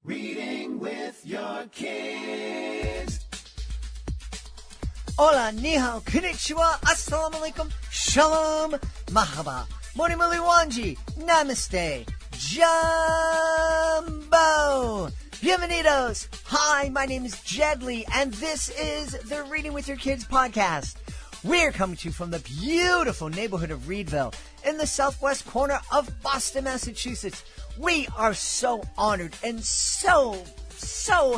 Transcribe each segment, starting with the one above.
Reading with your kids. Hola, ni hao, konnichiwa, assalamu alaikum, shalom, mahaba, moni muli wanji, namaste, jumbo, bienvenidos. Hi, my name is Jedley, and this is the Reading with Your Kids podcast. We're coming to you from the beautiful neighborhood of Reedville in the southwest corner of Boston, Massachusetts. We are so honored and so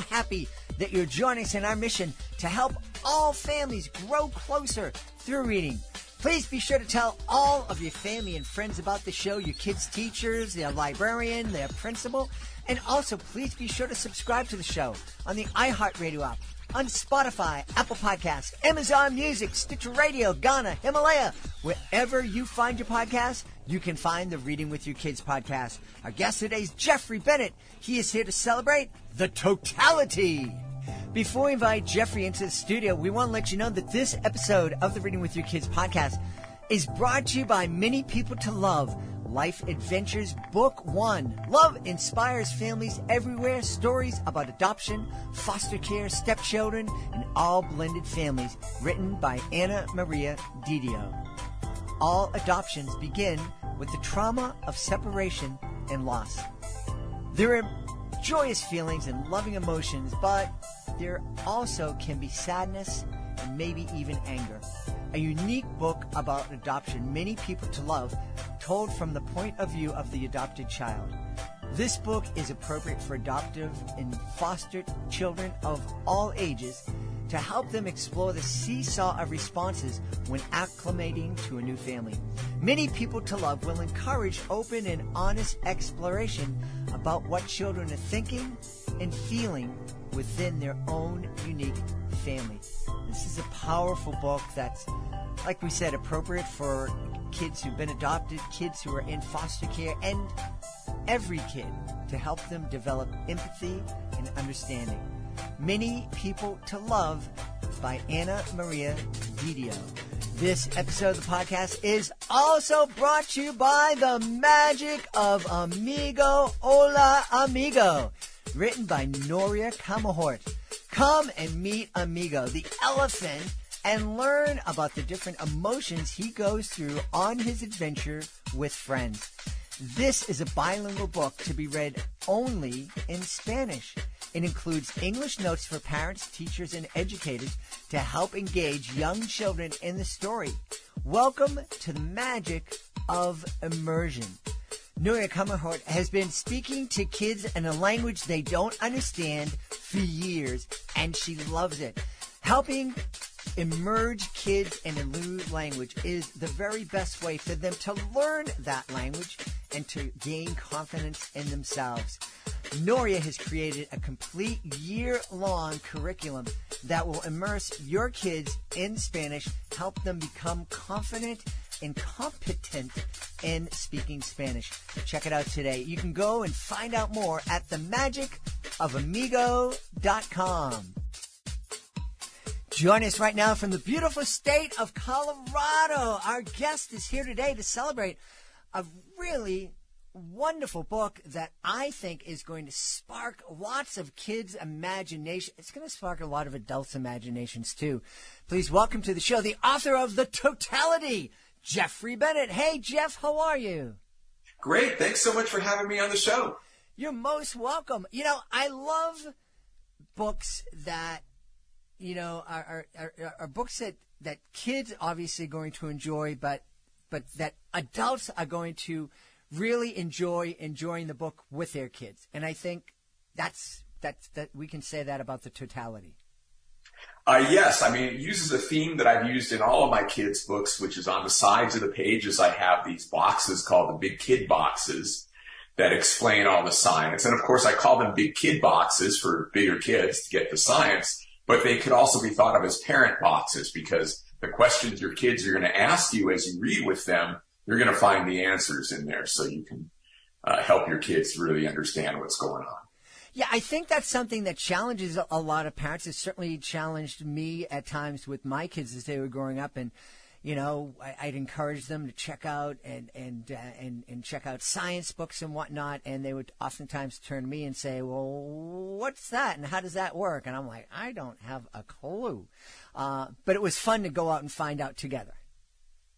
happy that you're joining us in our mission to help all families grow closer through reading. Please be sure to tell all of your family and friends about the show, your kids' teachers, their librarian, their principal, and also please be sure to subscribe to the show on the iHeartRadio app, on Spotify, Apple Podcasts, Amazon Music, Stitcher Radio, Ghana, Himalaya. Wherever you find your podcast, you can find the Reading with Your Kids podcast. Our guest today is Jeffrey Bennett. He is here to celebrate the Totality. Before we invite Jeffrey into the studio, we want to let you know that this episode of the Reading with Your Kids podcast is brought to you by Many People to Love, Life Adventures Book 1. Love inspires families everywhere. Stories about adoption, foster care, stepchildren, and all blended families. Written by Anna Maria Didio. All adoptions begin with the trauma of separation and loss. There are joyous feelings and loving emotions, but there also can be sadness and maybe even anger. A unique book about adoption, Many People to Love, told from the point of view of the adopted child. This book is appropriate for adoptive and foster children of all ages to help them explore the seesaw of responses when acclimating to a new family. Many People to Love will encourage open and honest exploration about what children are thinking and feeling within their own unique family. This is a powerful book that's, like we said, appropriate for kids who've been adopted, kids who are in foster care, and every kid, to help them develop empathy and understanding. Many People to Love by Anna Maria Didio. This episode of the podcast is also brought to you by the magic of Amigo Hola Amigo, written by Noria Kamahort. Come and meet Amigo, the elephant, and learn about the different emotions he goes through on his adventure with friends. This is a bilingual book to be read only in Spanish. It includes English notes for parents, teachers, and educators to help engage young children in the story. Welcome to the magic of immersion. Noria Kamahort has been speaking to kids in a language they don't understand for years, and she loves it. Helping immerse kids in a new language is the very best way for them to learn that language and to gain confidence in themselves. Noria has created a complete year-long curriculum that will immerse your kids in Spanish, help them become confident and competent in speaking Spanish. Check it out today. You can go and find out more at themagicofamigo.com. Join us right now from the beautiful state of Colorado. Our guest is here today to celebrate a really wonderful book that I think is going to spark lots of kids' imagination. It's going to spark a lot of adults' imaginations, too. Please welcome to the show the author of The Totality, Jeffrey Bennett. Hey, Jeff, how are you? Great. Thanks so much for having me on the show. You're most welcome. You know, I love books that, you know, are books that kids obviously are going to enjoy, but that adults are going to really enjoying the book with their kids. And I think that we can say that about The Totality. Yes. I mean, it uses a theme that I've used in all of my kids' books, which is on the sides of the pages. I have these boxes called the Big Kid boxes that explain all the science. And of course, I call them Big Kid boxes for bigger kids to get the science, but they could also be thought of as parent boxes because the questions your kids are going to ask you as you read with them, you're going to find the answers in there so you can help your kids really understand what's going on. Yeah, I think that's something that challenges a lot of parents. It certainly challenged me at times with my kids as they were growing up. And, I'd encourage them to check out and check out science books and whatnot, and they would oftentimes turn to me and say, "Well, what's that, and how does that work?" And I'm like, "I don't have a clue," but it was fun to go out and find out together.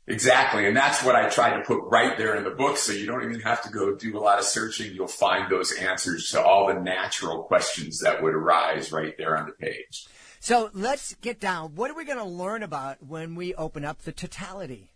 Exactly, and that's what I tried to put right there in the book, so you don't even have to go do a lot of searching. You'll find those answers to all the natural questions that would arise right there on the page. So let's get down. What are we going to learn about when we open up the Totality?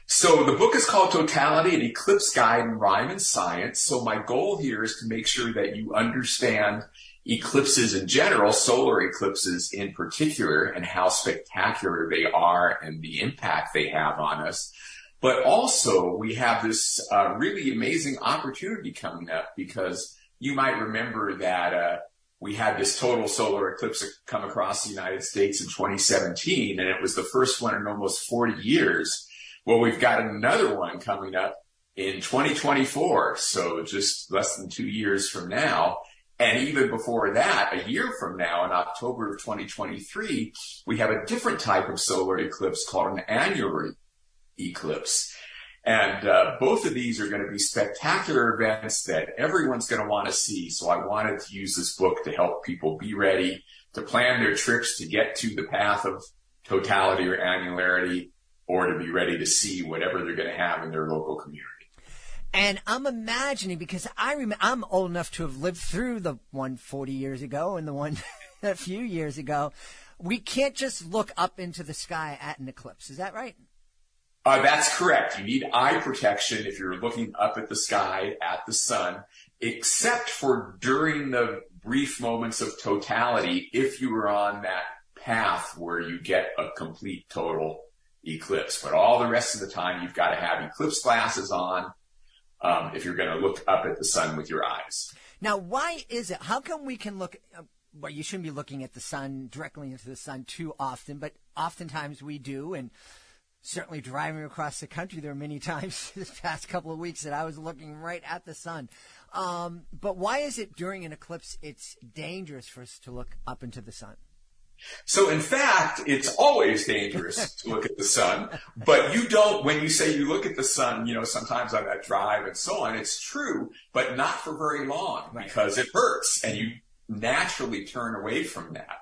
So the book is called Totality, an Eclipse Guide in Rhyme and Science. So my goal here is to make sure that you understand eclipses in general, solar eclipses in particular, and how spectacular they are and the impact they have on us. But also we have this really amazing opportunity coming up, because you might remember that we had this total solar eclipse come across the United States in 2017, and it was the first one in almost 40 years. Well, we've got another one coming up in 2024, so just less than 2 years from now. And even before that, a year from now, in October of 2023, we have a different type of solar eclipse called an annular eclipse. And both of these are going to be spectacular events that everyone's going to want to see. So I wanted to use this book to help people be ready to plan their trips to get to the path of totality or annularity, or to be ready to see whatever they're going to have in their local community. And I'm imagining, because I'm old enough to have lived through the one 40 years ago and the one a few years ago. We can't just look up into the sky at an eclipse. Is that right? That's correct. You need eye protection if you're looking up at the sky at the sun, except for during the brief moments of totality, if you were on that path where you get a complete total eclipse. But all the rest of the time, you've got to have eclipse glasses on if you're going to look up at the sun with your eyes. Now, why is it? How come we can look? Well, you shouldn't be looking at the sun, directly into the sun too often, but oftentimes we do. And certainly driving across the country, there are many times this past couple of weeks that I was looking right at the sun. But why is it during an eclipse it's dangerous for us to look up into the sun? So in fact, it's always dangerous to look at the sun, but you don't, when you say you look at the sun, sometimes on that drive and so on, it's true, but not for very long, because it hurts and you naturally turn away from that.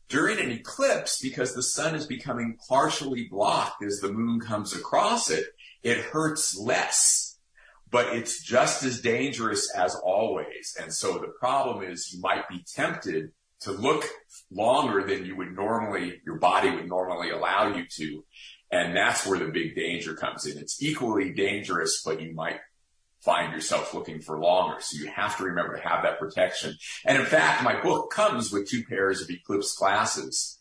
During an eclipse, because the sun is becoming partially blocked as the moon comes across it, it hurts less, but it's just as dangerous as always. And so the problem is you might be tempted to look longer than your body would normally allow you to. And that's where the big danger comes in. It's equally dangerous, but you might find yourself looking for longer. So you have to remember to have that protection. And in fact, my book comes with 2 pairs of eclipse glasses,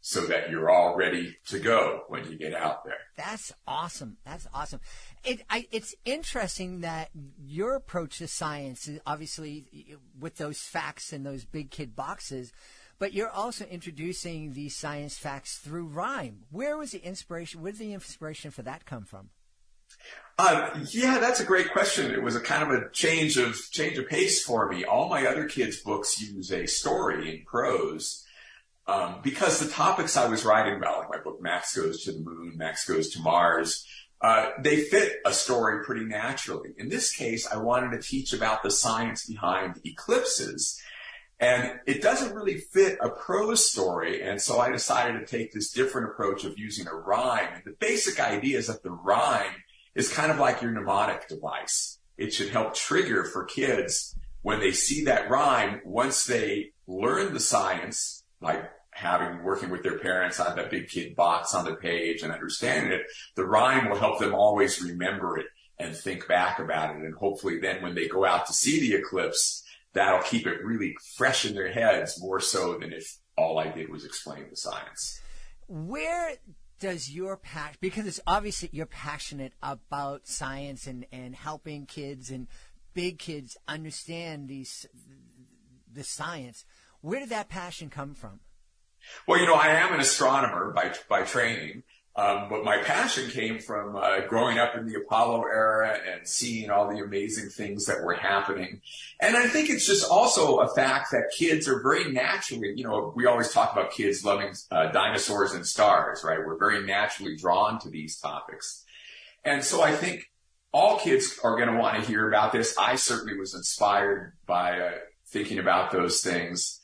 so that you're all ready to go when you get out there. That's awesome. That's awesome. It's interesting that your approach to science is obviously with those facts and those big kid boxes, but you're also introducing these science facts through rhyme. Where did the inspiration for that come from? Yeah, that's a great question. It was a kind of a change of pace for me. All my other kids' books use a story in prose. Because the topics I was writing about, like my book, Max Goes to the Moon, Max Goes to Mars, they fit a story pretty naturally. In this case, I wanted to teach about the science behind eclipses, and it doesn't really fit a prose story, and so I decided to take this different approach of using a rhyme. And the basic idea is that the rhyme is kind of like your mnemonic device. It should help trigger for kids when they see that rhyme, once they learn the science, like working with their parents on that big kid box on the page and understanding it, the rhyme will help them always remember it and think back about it. And hopefully then when they go out to see the eclipse, that'll keep it really fresh in their heads, more so than if all I did was explain the science. Where does your passion, because it's obviously you're passionate about science and helping kids and big kids understand the science, where did that passion come from? Well, I am an astronomer by training. But my passion came from growing up in the Apollo era and seeing all the amazing things that were happening. And I think it's just also a fact that kids are very naturally, we always talk about kids loving dinosaurs and stars, right? We're very naturally drawn to these topics. And so I think all kids are going to want to hear about this. I certainly was inspired by thinking about those things.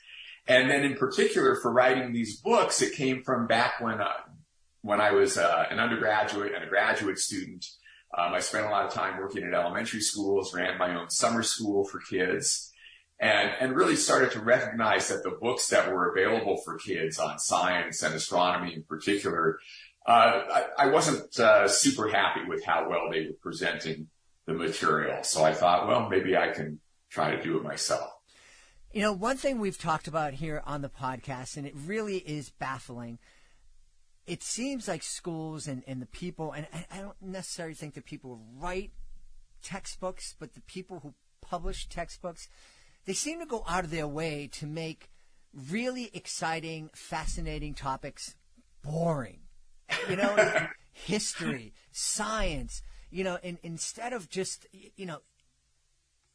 And then in particular for writing these books, it came from back when I was an undergraduate and a graduate student. I spent a lot of time working at elementary schools, ran my own summer school for kids, and really started to recognize that the books that were available for kids on science and astronomy in particular, I wasn't super happy with how well they were presenting the material. So I thought, well, maybe I can try to do it myself. One thing we've talked about here on the podcast, and it really is baffling, it seems like schools and the people, and I don't necessarily think the people who write textbooks, but the people who publish textbooks, they seem to go out of their way to make really exciting, fascinating topics boring. History, science, and instead of just,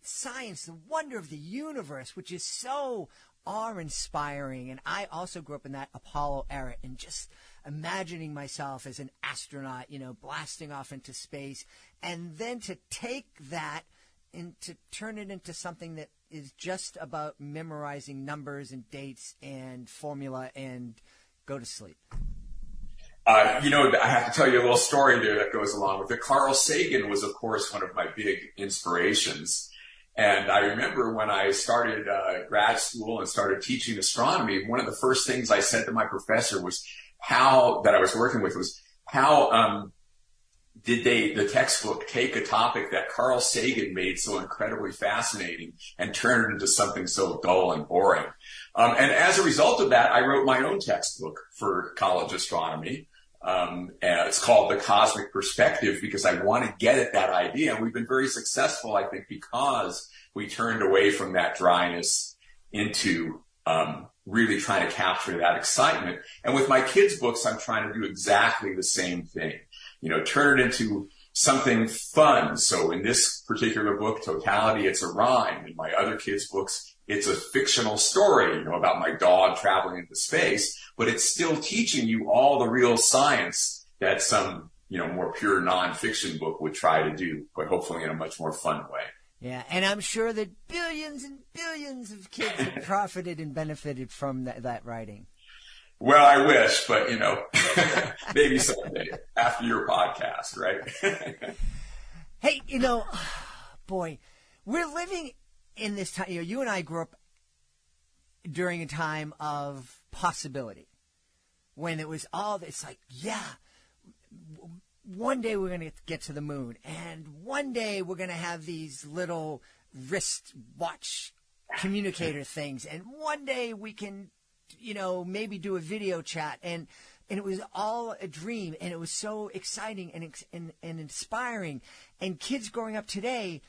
science, the wonder of the universe, which is so awe-inspiring. And I also grew up in that Apollo era and just imagining myself as an astronaut, blasting off into space. And then to take that and to turn it into something that is just about memorizing numbers and dates and formula and go to sleep. I have to tell you a little story there that goes along with it. Carl Sagan was, of course, one of my big inspirations. And I remember when I started grad school and started teaching astronomy, one of the first things I said to my professor was how did the textbook take a topic that Carl Sagan made so incredibly fascinating and turn it into something so dull and boring? And as a result of that, I wrote my own textbook for college astronomy. And it's called The Cosmic Perspective because I want to get at that idea. And we've been very successful, I think, because we turned away from that dryness into really trying to capture that excitement. And with my kids' books, I'm trying to do exactly the same thing. Turn it into something fun. So in this particular book, Totality, it's a rhyme. In my other kids' books, it's a fictional story, about my dog traveling into space, but it's still teaching you all the real science that some, more pure nonfiction book would try to do, but hopefully in a much more fun way. Yeah, and I'm sure that billions and billions of kids have profited and benefited from that writing. Well, I wish, but, maybe someday after your podcast, right? Hey, boy, we're living in this time. You and I grew up during a time of possibility when it was all, it's like, one day we're going to get to the moon, and one day we're going to have these little wrist watch communicator things, and one day we can, maybe do a video chat, and it was all a dream, and it was so exciting and inspiring. And kids growing up today,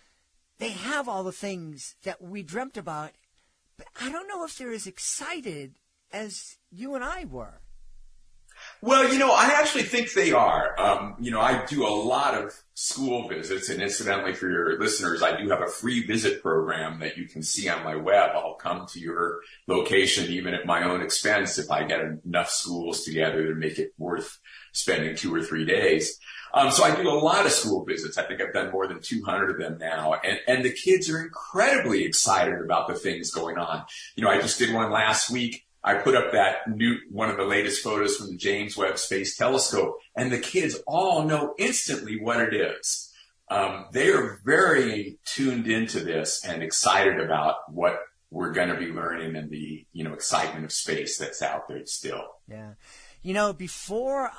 they have all the things that we dreamt about, but I don't know if they're as excited as you and I were. Well, I actually think they are. I do a lot of school visits, and incidentally for your listeners, I do have a free visit program that you can see on my web. I'll come to your location even at my own expense if I get enough schools together to make it worth spending 2 or 3 days. So I do a lot of school visits. I think I've done more than 200 of them now. And the kids are incredibly excited about the things going on. I just did one last week. I put up one of the latest photos from the James Webb Space Telescope, and the kids all know instantly what it is. They are very tuned into this and excited about what we're going to be learning and the, excitement of space that's out there still. Yeah. Before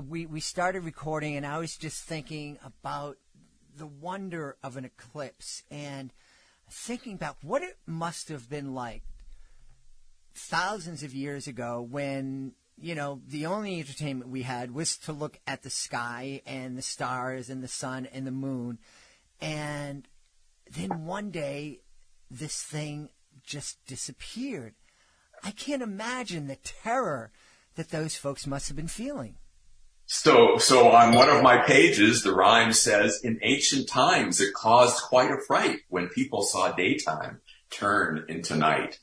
we started recording, and I was just thinking about the wonder of an eclipse and thinking about what it must have been like thousands of years ago when, the only entertainment we had was to look at the sky and the stars and the sun and the moon. And then one day this thing just disappeared. I can't imagine the terror that those folks must have been feeling. So on one of my pages, the rhyme says, in ancient times, it caused quite a fright when people saw daytime turn into night.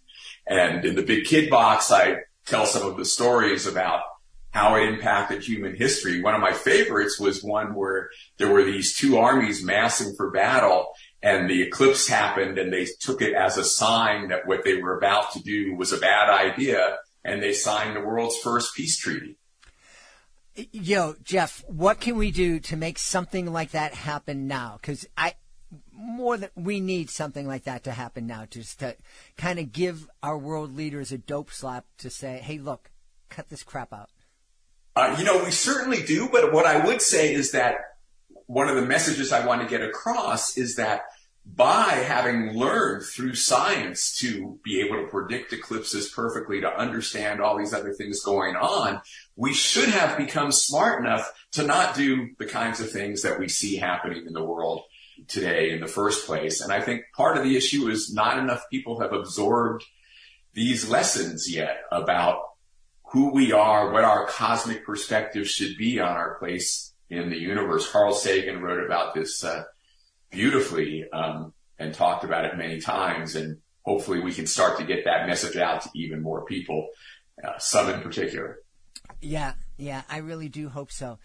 And in the big kid box, I tell some of the stories about how it impacted human history. One of my favorites was one where there were these two armies massing for battle, and the eclipse happened, and they took it as a sign that what they were about to do was a bad idea, and they signed the world's first peace treaty. Yo, Jeff, what can we do to make something like that happen now? Because we need something like that to happen now, just to kind of give our world leaders a dope slap to say, hey, look, cut this crap out. We certainly do, but what I would say is that one of the messages I want to get across is that by having learned through science to be able to predict eclipses perfectly, to understand all these other things going on, we should have become smart enough to not do the kinds of things that we see happening in the world today in the first place. And I think part of the issue is not enough people have absorbed these lessons yet about who we are, what our cosmic perspective should be on our place in the universe. Carl Sagan wrote about this beautifully and talked about it many times, and hopefully we can start to get that message out to even more people, some in particular. Yeah, I really do hope so.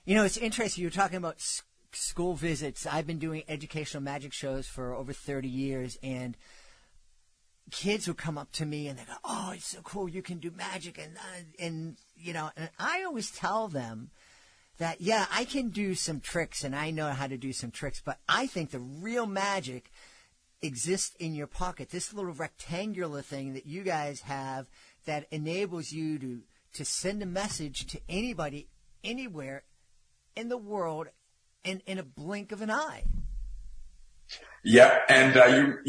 It's interesting. You're talking about school visits. I've been doing educational magic shows for over 30 years, and kids will come up to me and they go, "Oh, it's so cool! You can do magic," and I always tell them that, yeah, I can do some tricks and I know how to do some tricks, but I think the real magic exists in your pocket. This little rectangular thing that you guys have that enables you to send a message to anybody, anywhere in the world in a blink of an eye. Yeah, and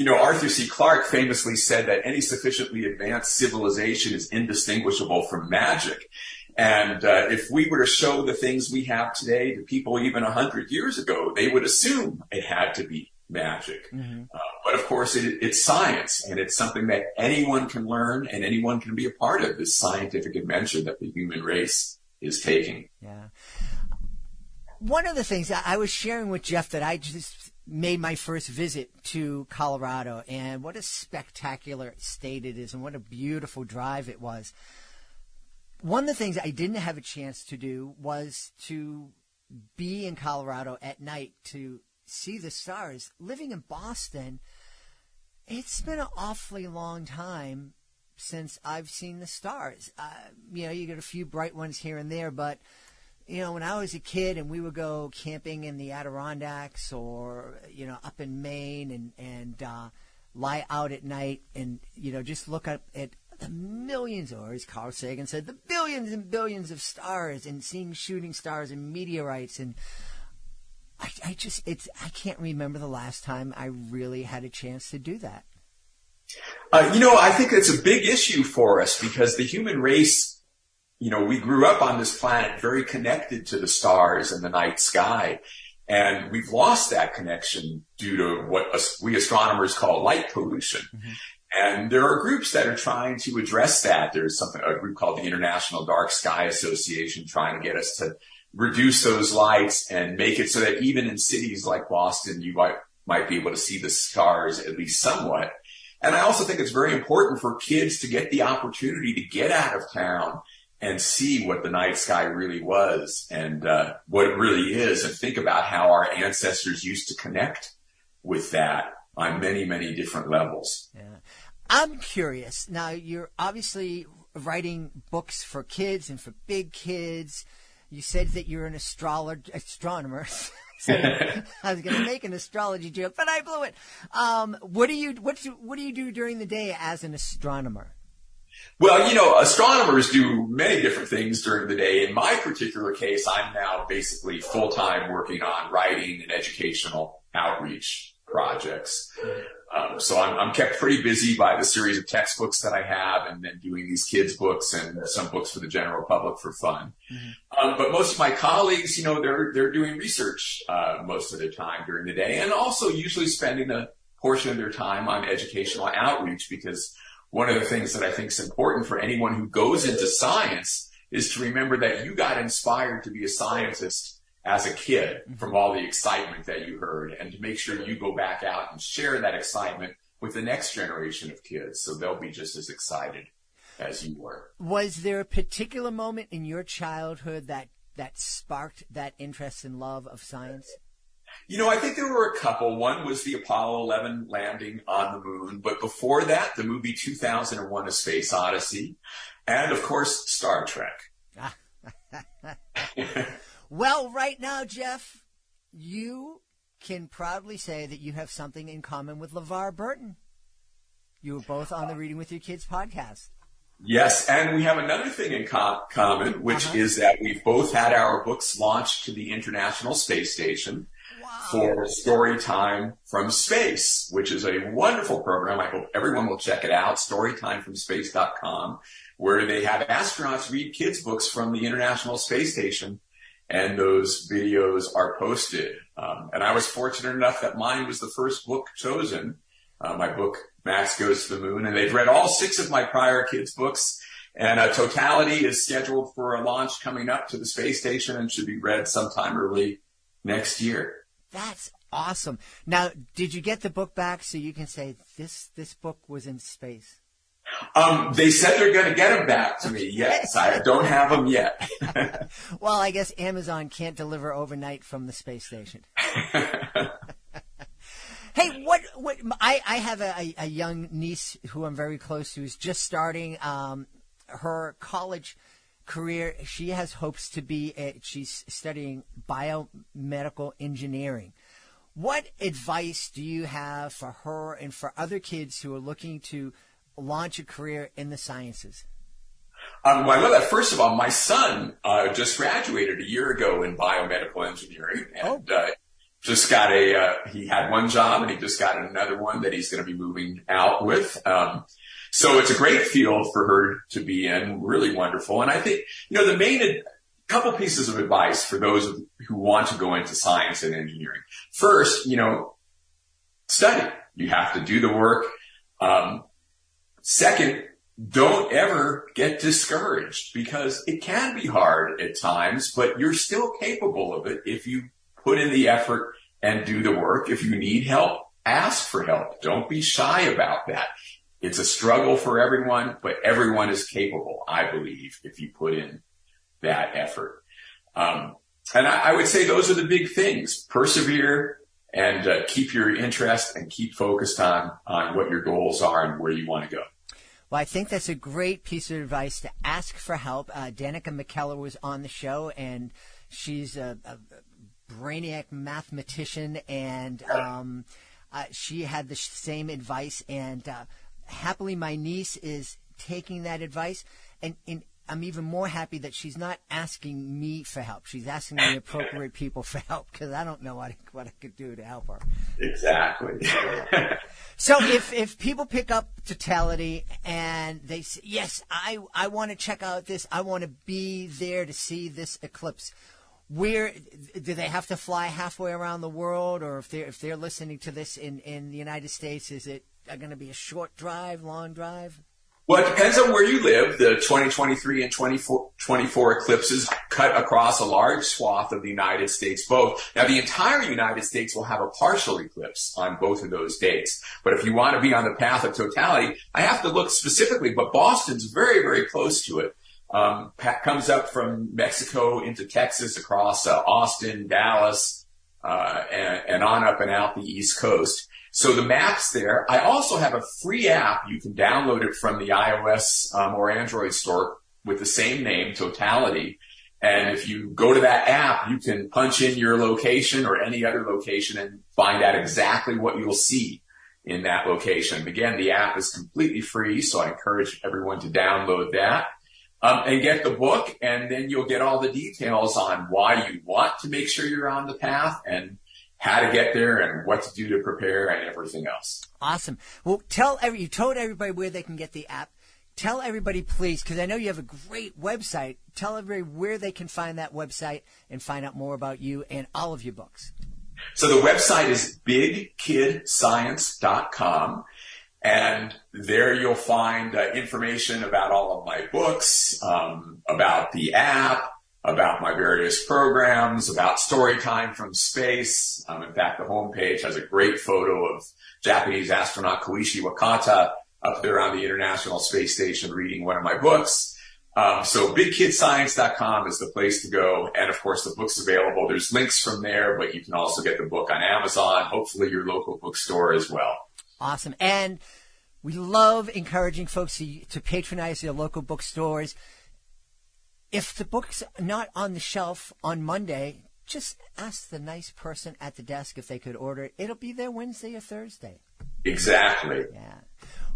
Arthur C. Clarke famously said that any sufficiently advanced civilization is indistinguishable from magic. And if we were to show the things we have today to people even 100 years ago, they would assume it had to be magic. Mm-hmm. But of course, it's science, and it's something that anyone can learn and anyone can be a part of, this scientific adventure that the human race is taking. Yeah. One of the things I was sharing with Jeff that I just made my first visit to Colorado, and what a spectacular state it is, and what a beautiful drive it was. One of the things I didn't have a chance to do was to be in Colorado at night to see the stars. Living in Boston, it's been an awfully long time since I've seen the stars. You get a few bright ones here and there, but when I was a kid and we would go camping in the Adirondacks or, up in Maine and lie out at night and, just look up at the millions, or as Carl Sagan said, the billions and billions of stars, and seeing shooting stars and meteorites. And I can't remember the last time I really had a chance to do that. I think it's a big issue for us because the human race, we grew up on this planet very connected to the stars and the night sky. And we've lost that connection due to what we astronomers call light pollution. Mm-hmm. And there are groups that are trying to address that. There's a group called the International Dark Sky Association trying to get us to reduce those lights and make it so that even in cities like Boston, you might be able to see the stars at least somewhat. And I also think it's very important for kids to get the opportunity to get out of town and see what the night sky really was and what it really is, and think about how our ancestors used to connect with that on many, many different levels. Yeah. I'm curious. Now, you're obviously writing books for kids and for big kids. You said that you're an astronomer. So I was going to make an astrology joke, but I blew it. What do you do during the day as an astronomer? Well, astronomers do many different things during the day. In my particular case, I'm now basically full-time working on writing and educational outreach projects. So I'm kept pretty busy by the series of textbooks that I have, and then doing these kids' books and some books for the general public for fun. Mm-hmm. But most of my colleagues, they're doing research most of the time during the day, and also usually spending a portion of their time on educational outreach, because one of the things that I think is important for anyone who goes into science is to remember that you got inspired to be a scientist as a kid from all the excitement that you heard, and to make sure you go back out and share that excitement with the next generation of kids so they'll be just as excited as you were. Was there a particular moment in your childhood that sparked that interest and love of science? I think there were a couple. One was the Apollo 11 landing on the moon. But before that, the movie 2001: A Space Odyssey. And, of course, Star Trek. Well, right now, Jeff, you can proudly say that you have something in common with LeVar Burton. You were both on the Reading with Your Kids podcast. Yes, and we have another thing in common, which is that we've both had our books launched to the International Space Station. For Story Time from Space, which is a wonderful program. I hope everyone will check it out, storytimefromspace.com, where they have astronauts read kids' books from the International Space Station, and those videos are posted. And I was fortunate enough that mine was the first book chosen, my book, Max Goes to the Moon, and they've read all 6 of my prior kids' books. And Totality is scheduled for a launch coming up to the space station and should be read sometime early next year. That's awesome. Now, did you get the book back so you can say this book was in space? They said they're going to get them back to me. Yes, I don't have them yet. Well, I guess Amazon can't deliver overnight from the space station. Hey, what? I have a young niece who I'm very close to, who's just starting her college career. She has hopes to she's studying biomedical engineering. What advice do you have for her and for other kids who are looking to launch a career in the sciences? Well, I love that. First of all, my son just graduated a year ago in biomedical engineering, and just got he had one job, and he just got another one that he's going to be moving out with. So it's a great field for her to be in, really wonderful. And I think, the main couple pieces of advice for those who want to go into science and engineering. First, study. You have to do the work. Second, don't ever get discouraged, because it can be hard at times, but you're still capable of it if you put in the effort and do the work. If you need help, ask for help. Don't be shy about that. It's a struggle for everyone, but everyone is capable, I believe, if you put in that effort. And I would say those are the big things. Persevere and keep your interest and keep focused on what your goals are and where you want to go. Well, I think that's a great piece of advice, to ask for help. Danica McKellar was on the show, and she's a brainiac mathematician, and she had the same advice, and happily my niece is taking that advice, and I'm even more happy that she's not asking me for help. She's asking the appropriate people for help, because I don't know what I could do to help her. Exactly. So if people pick up Totality and they say, yes, I want to check out this, I want to be there to see this eclipse, where do they have to fly halfway around the world, or if they're listening to this in the United States, is it going to be a short drive, long drive? Well, it depends on where you live. The 2023 and 2024 eclipses cut across a large swath of the United States both. Now, the entire United States will have a partial eclipse on both of those dates. But if you want to be on the path of totality, I have to look specifically, but Boston's very, very close to it. Comes up from Mexico into Texas, across Austin, Dallas, and on up and out the East Coast. So the map's there. I also have a free app. You can download it from the iOS or Android store with the same name, Totality. And if you go to that app, you can punch in your location or any other location and find out exactly what you'll see in that location. Again, the app is completely free, so I encourage everyone to download that. And get the book, and then you'll get all the details on why you want to make sure you're on the path, and how to get there, and what to do to prepare, and everything else. Awesome. Well, you told everybody where they can get the app. Tell everybody, please, because I know you have a great website. Tell everybody where they can find that website and find out more about you and all of your books. So the website is bigkidscience.com. And there you'll find information about all of my books, about the app, about my various programs, about story time from space. In fact, the homepage has a great photo of Japanese astronaut Koichi Wakata up there on the International Space Station reading one of my books. So bigkidscience.com is the place to go. And of course, the book's available. There's links from there, but you can also get the book on Amazon, hopefully your local bookstore as well. Awesome. And we love encouraging folks to patronize their local bookstores. If the book's not on the shelf on Monday, just ask the nice person at the desk if they could order it. It'll be there Wednesday or Thursday. Exactly. Yeah.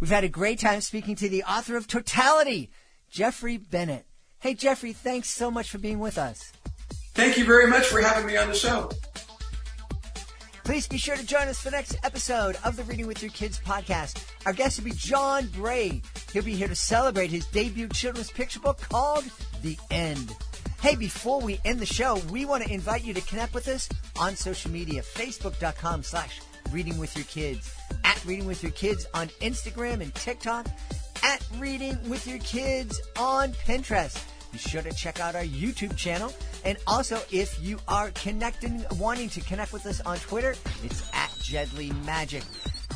We've had a great time speaking to the author of Totality, Jeffrey Bennett. Hey, Jeffrey, thanks so much for being with us. Thank you very much for having me on the show. Please be sure to join us for the next episode of the Reading with Your Kids podcast. Our guest will be John Bray. He'll be here to celebrate his debut children's picture book called The End. Hey, before we end the show, we want to invite you to connect with us on social media, facebook.com/readingwithyourkids, at Reading With Your Kids on Instagram and TikTok, at Reading With Your Kids on Pinterest. Be sure to check out our YouTube channel. And also, if you are wanting to connect with us on Twitter, it's at Jedley Magic.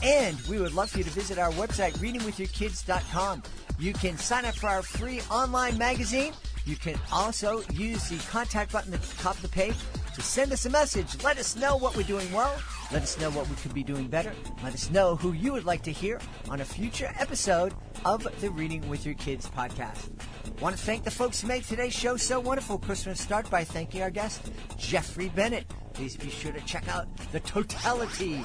And we would love for you to visit our website, readingwithyourkids.com. You can sign up for our free online magazine. You can also use the contact button at the top of the page to send us a message. Let us know what we're doing well. Let us know what we could be doing better. Let us know who you would like to hear on a future episode of the Reading with Your Kids podcast. I want to thank the folks who made today's show so wonderful. Of course, we're going to start by thanking our guest, Jeffrey Bennett. Please be sure to check out the Totality.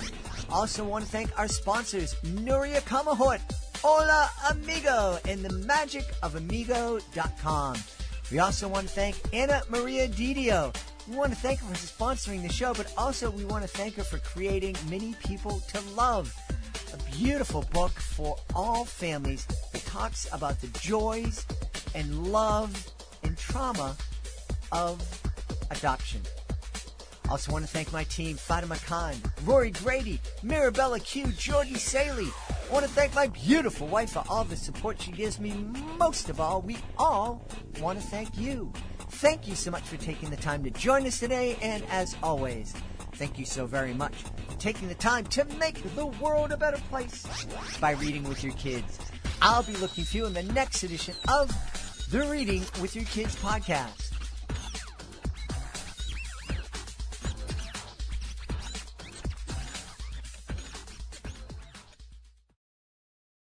Also want to thank our sponsors, Nuria Kamahort, Hola Amigo, and the magic of amigo.com. We also want to thank Anna Maria Didio. We want to thank her for sponsoring the show, but also we want to thank her for creating Many People to Love, a beautiful book for all families that talks about the joys and love and trauma of adoption. Also want to thank my team, Fatima Khan, Rory Grady, Mirabella Q, Jordan Saley. I want to thank my beautiful wife for all the support she gives me. Most of all, we all want to thank you. Thank you so much for taking the time to join us today. And as always, thank you so very much for taking the time to make the world a better place by reading with your kids. I'll be looking for you in the next edition of the Reading with Your Kids podcast.